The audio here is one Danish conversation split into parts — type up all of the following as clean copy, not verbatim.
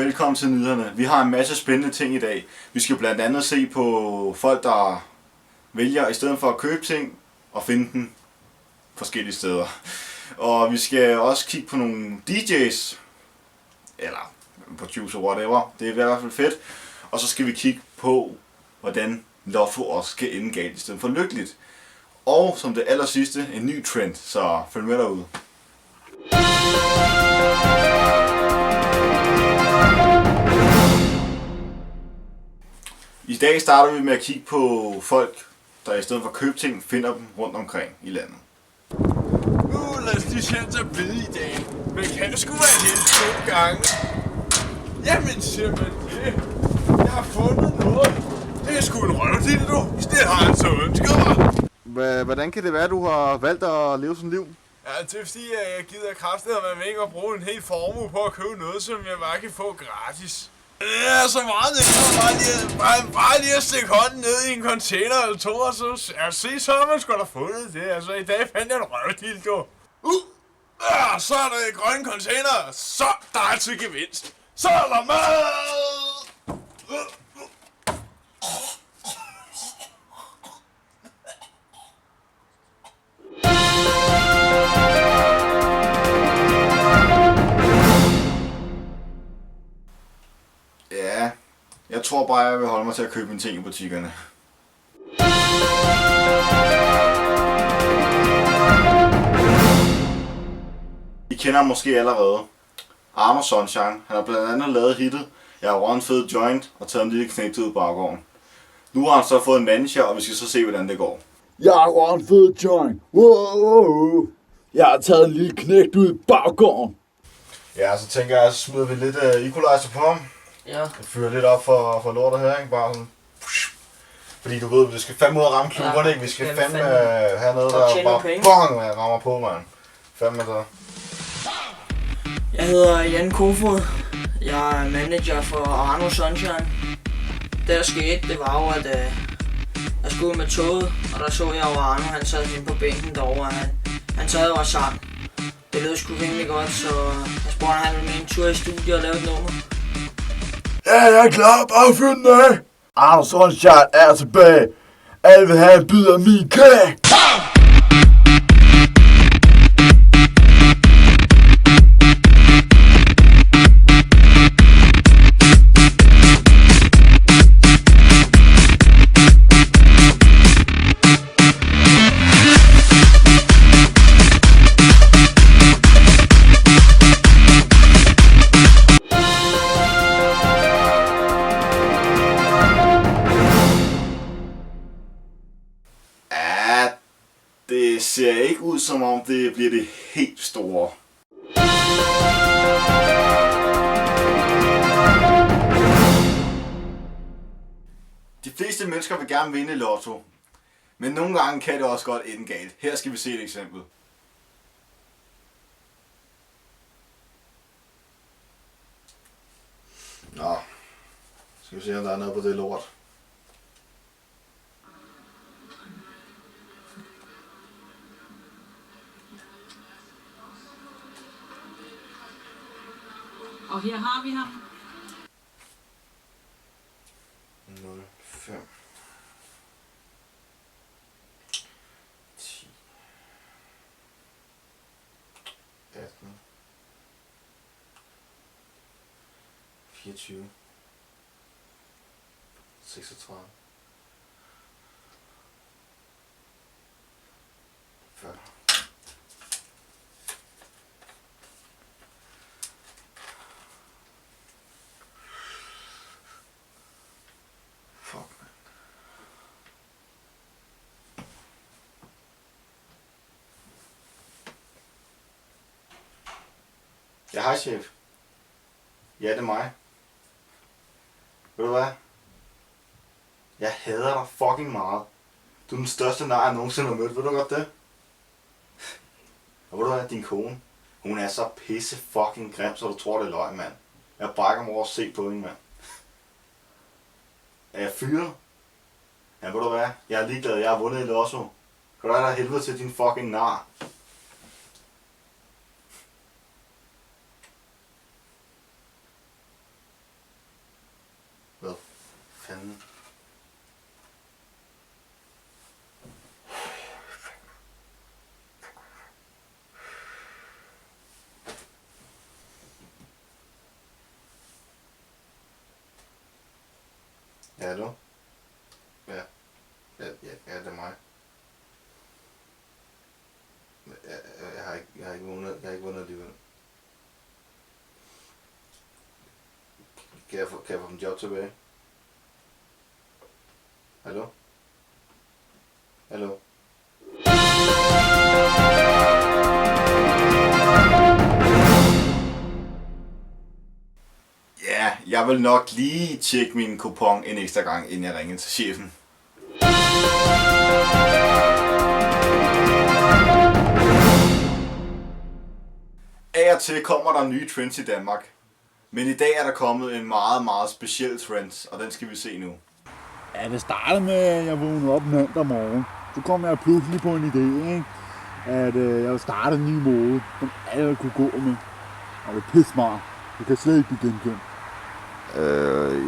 velkommen til Nyhederne. Vi har en masse spændende ting i dag. Vi skal blandt andet se på folk, der vælger i stedet for at købe ting og finde dem forskellige steder. Og vi skal også kigge på nogle DJ's, eller producer, whatever. Det er i hvert fald fedt. Og så skal vi kigge på, hvordan Lotto også skal ende galt i stedet for lykkeligt. Og som det aller sidste, en ny trend, så følg med derude. I dag starter vi med at kigge på folk, der i stedet for at købe ting, finder dem rundt omkring i landet. Lad os lige selv tage bid i dag. Men kan det sgu være helt 2 gange? Jamen simpelthen det. Jeg har fundet noget. Det er sgu en røvdildo. Det har han så ønsket mig. Hvordan kan det være, at du har valgt at leve sådan et liv? Ja, det er fordi, jeg gider kraftedeme ikke at bruge en hel formue på at købe noget, som jeg bare kan få gratis. Det er så meget nemmere bare lige at stikke hånden ned i en container eller to, og så så har man sgu da fundet det. Altså, i dag fandt jeg en røvdildo. Så er der grønne container, så der er til gevinst. Så er der mad! Ja, jeg tror bare, jeg vil holde mig til at købe mine ting i butikkerne. I kender ham måske allerede. Arno Sunshine. Han har blandt andet lavet hittet Jeg har røget en fed joint og taget en lille knægt ud i baggården. Nu har han så fået en manager, og vi skal så se, hvordan det går. Jeg har røget en fed joint. Wow. Jeg har taget en lille knægt ud i baggården. Ja, så tænker jeg, så smider vi lidt equalizer på ham. Ja. Jeg fyrer lidt op for lortet her, ikke? Bare sådan. Fordi du ved, vi skal fandme ud og ramme klubberne, ikke? Vi skal fandme hernede, der bare bong, rammer på, mand. Fandme så. Jeg hedder Jan Kofod. Jeg er manager for Arno Sunshine. Det der skete, det var jo, at jeg skulle ud med toget, og der så jeg jo Arno, han sad henne på bænken derovre. Han sad jo og sang. Det lød sgu rimelig godt, så jeg spurgte, han ville med en tur i studiet og lave et nummer. Ja, jeg er klar. Bare fyr den af. Arno Sunshine er tilbage. Alle vil have en bid af min kage. Det ser ikke ud som om det bliver det helt store. De fleste mennesker vil gerne vinde Lotto, men nogle gange kan det også godt ende galt. Her skal vi se et eksempel. Nå, skal vi se om der er noget på det lort. Og her har vi ham. 05 10 18 24 36 40. Ja, hej chef. Ja, det er mig. Ved du hvad? Jeg hader dig fucking meget. Du er den største nar, jeg nogensinde har mødt. Ved du godt det? Og ved du hvad, din kone? Hun er så pisse fucking grim, så du tror det er løgn, mand. Jeg brækker mig over at se på hende, mand. Er jeg fyret? Ja, ved du hvad? Jeg er ligeglad. Jeg har vundet i Lotto. Kan du have dig helvede til din fucking nar? fanden. Ja, hallo? Ja, det er mig. Jeg har ikke vundet alligevel. Kan jeg få min job tilbage? Hallo? Hallo? Ja, jeg vil nok lige tjekke min kupon en ekstra gang, inden jeg ringer til chefen. Af og til kommer der nye trends i Danmark. Men i dag er der kommet en meget, meget speciel trend, og den skal vi se nu. Ja, det startede med, at jeg vågnede op mandag morgen. Så kom jeg pludselig på en idé, ikke? At jeg ville starte en ny mode, som alle kunne gå med. Og det er pissmart. Det kan slet ikke blive genkendt.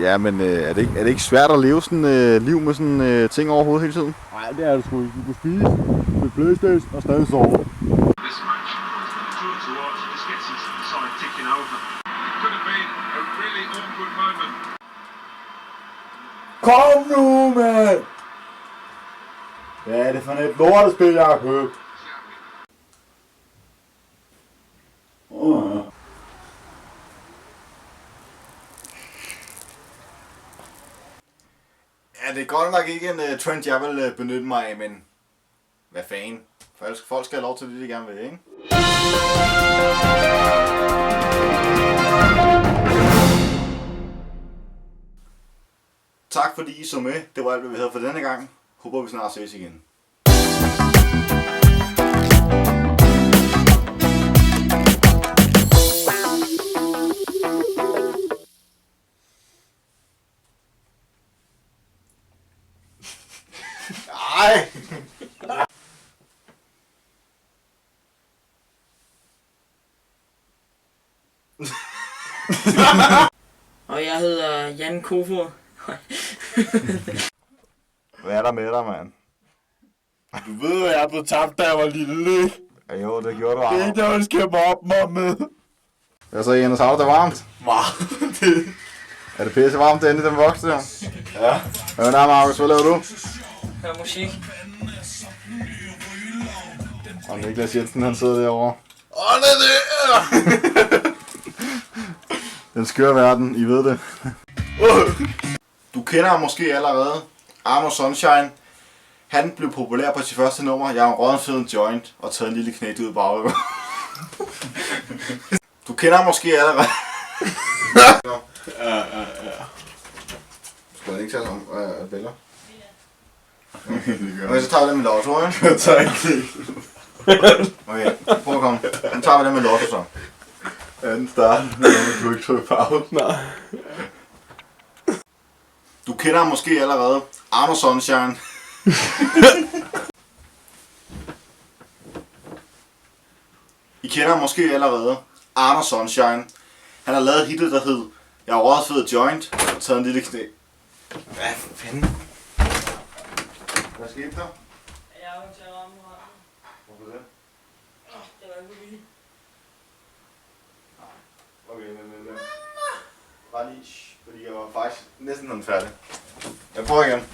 Ja, men er det ikke svært at leve sådan liv med sådan ting overhovedet hele tiden? Nej, det er det sgu ikke. Du kan spise, spille Playstation og stadig sove. This match, fun to watch, just gets his side ticking over. It could have been a really awkward moment. Kom nu, mand! Hvad er det for et lortespil, jeg har købt? Ja, det er godt nok ikke en trend, jeg vil benytte mig af, men hvad fanden? For folk skal have lov til det, de gerne vil, ikke? Tak fordi I så med. Det var alt, hvad vi havde for denne gang. Håber vi snart ses igen. Ej! Og jeg hedder Jan Kofod. Hvad er der med dig, mand? Du ved, at jeg blev tabt, da jeg var lille. Ja, jo, det gjorde du, Det er Arno. ikke, jeg vil skæmme op mig med. Hvad så, Jens? Har du det varmt? Meget. Er det pisse varmt derinde i den voks der? Ja. Hvad der, Markus? Hvad laver du? Hør musik. Og Niklas Jensen, han sidder derovre. Åh, det er det! Den skøre verden, I ved det. Du kender ham måske allerede. Arno Sunshine. Han blev populær på sit første nummer. Jeg har røget en joint og taget en lille knægt ud i bagøver. Du kender ham måske allerede. Ja. Skal jeg ikke tage som billeder? Det gør Okay, så tager vi den med Lotto, ikke? jeg. Tak, ikke. Okay, prøv at komme. Så tager vi den med Lotto så. Ja, den starter. Du kan ikke trykke pause. Nej. Du kender ham måske allerede. Arno Sunshine. I kender ham måske allerede. Arno Sunshine. Han har lavet hittet, der hed Jeg har røget fed joint og taget en lille knæ. Hvad fanden? Hvad skete der? Jeg er jo til at ramme mig. Hvorfor det? Det var ikke vildt. Okay, men. Bare lige, fordi jeg var faktisk næsten færdig. Jeg prøver igen.